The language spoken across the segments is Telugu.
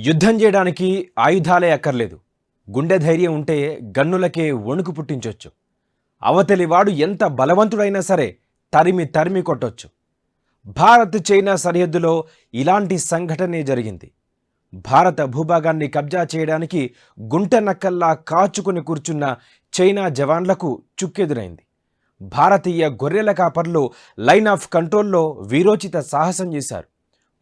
యుద్ధం చేయడానికి ఆయుధాలే అక్కర్లేదు. గుండె ధైర్యం ఉంటే గన్నులకే వణుకు పుట్టించొచ్చు. అవతలివాడు ఎంత బలవంతుడైనా సరే తరిమి తరిమి కొట్టొచ్చు. భారత్ చైనా సరిహద్దులో ఇలాంటి సంఘటనే జరిగింది. భారత భూభాగాన్ని కబ్జా చేయడానికి గుంట నక్కల్లా కాచుకుని కూర్చున్న చైనా జవాన్లకు చుక్కెదురైంది. భారతీయ గొర్రెల కాపర్లు లైన్ ఆఫ్ కంట్రోల్లో వీరోచిత సాహసం చేశారు.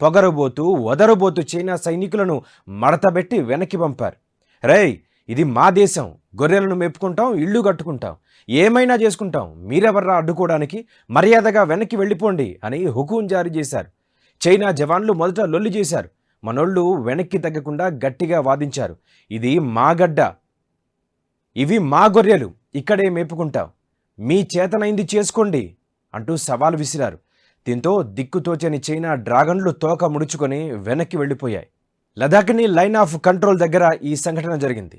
పొగరబోతూ వదరబోతూ చైనా సైనికులను మడతబెట్టి వెనక్కి పంపారు. రేయ్, ఇది మా దేశం, గొర్రెలను మేపుకుంటాం, ఇళ్ళు కట్టుకుంటాం, ఏమైనా చేసుకుంటాం, మీరెవర్రా అడ్డుకోవడానికి, మర్యాదగా వెనక్కి వెళ్ళిపోండి అని హుకుం జారీ చేశారు. చైనా జవాన్లు మొదట లొల్లి చేశారు. మనోళ్ళు వెనక్కి తగ్గకుండా గట్టిగా వాదించారు. ఇది మా గడ్డ, ఇవి మా గొర్రెలు, ఇక్కడే మేపుకుంటాం, మీ చేతనైంది చేసుకోండి అంటూ సవాల్ విసిరారు. దీంతో దిక్కుతోచని చైనా డ్రాగన్లు తోక ముడుచుకొని వెనక్కి వెళ్ళిపోయాయి. లదాఖ్ని లైన్ ఆఫ్ కంట్రోల్ దగ్గర ఈ సంఘటన జరిగింది.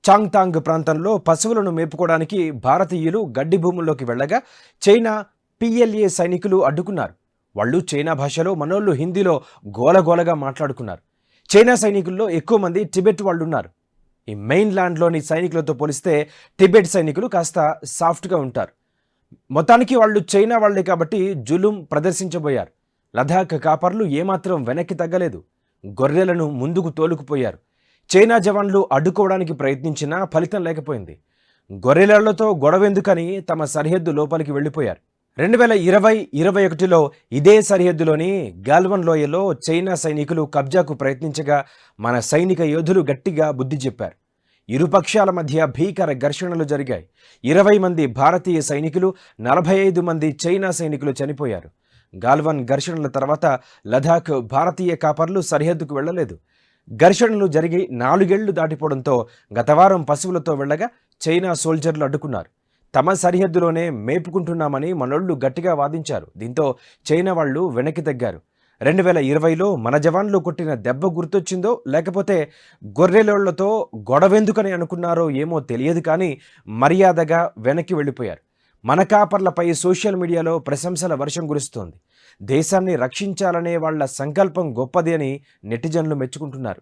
చాంగ్తాంగ్ ప్రాంతంలో పశువులను మేపుకోవడానికి భారతీయులు గడ్డి భూముల్లోకి వెళ్ళగా చైనా PLA సైనికులు అడ్డుకున్నారు. వాళ్ళు చైనా భాషలో, మనోళ్ళు హిందీలో గోలగోలగా మాట్లాడుకున్నారు. చైనా సైనికుల్లో ఎక్కువ మంది టిబెట్ వాళ్ళు ఉన్నారు. ఈ మెయిన్ ల్యాండ్లోని సైనికులతో పోలిస్తే టిబెట్ సైనికులు కాస్త సాఫ్ట్గా ఉంటారు. మొత్తానికి వాళ్ళు చైనా వాళ్లే కాబట్టి జులుం ప్రదర్శించబోయారు. లదాఖ్ కాపర్లు ఏమాత్రం వెనక్కి తగ్గలేదు. గొర్రెలను ముందుకు తోలుకుపోయారు. చైనా జవాన్లు అడ్డుకోవడానికి ప్రయత్నించినా ఫలితం లేకపోయింది. గొర్రెలతో గొడవెందుకని తమ సరిహద్దు లోపలికి వెళ్ళిపోయారు. 2020-21లో ఇదే సరిహద్దులోని గాల్వన్ లోయలో చైనా సైనికులు కబ్జాకు ప్రయత్నించగా మన సైనిక యోధులు గట్టిగా బుద్ధి చెప్పారు. ఇరుపక్షాల మధ్య భీకర ఘర్షణలు జరిగాయి. 20 మంది భారతీయ సైనికులు, 45 మంది చైనా సైనికులు చనిపోయారు. గాల్వన్ ఘర్షణల తర్వాత లదాఖ్ భారతీయ కాపర్లు సరిహద్దుకు వెళ్లలేదు. ఘర్షణలు జరిగి 4 ఏళ్లు దాటిపోవడంతో గత వారం పశువులతో వెళ్లగా చైనా సోల్జర్లు అడ్డుకున్నారు. తమ సరిహద్దులోనే మేపుకుంటున్నామని మనోళ్లు గట్టిగా వాదించారు. దీంతో చైనా వాళ్లు వెనక్కి తగ్గారు. 2020లో మన జవాన్లు కొట్టిన దెబ్బ గుర్తొచ్చిందో, లేకపోతే గొర్రెలోళ్లతో గొడవెందుకని అనుకున్నారో ఏమో తెలియదు, కానీ మర్యాదగా వెనక్కి వెళ్ళిపోయారు. మన కాపర్లపై సోషల్ మీడియాలో ప్రశంసల వర్షం కురుస్తోంది. దేశాన్ని రక్షించాలనే వాళ్ల సంకల్పం గొప్పది అని నెటిజన్లు మెచ్చుకుంటున్నారు.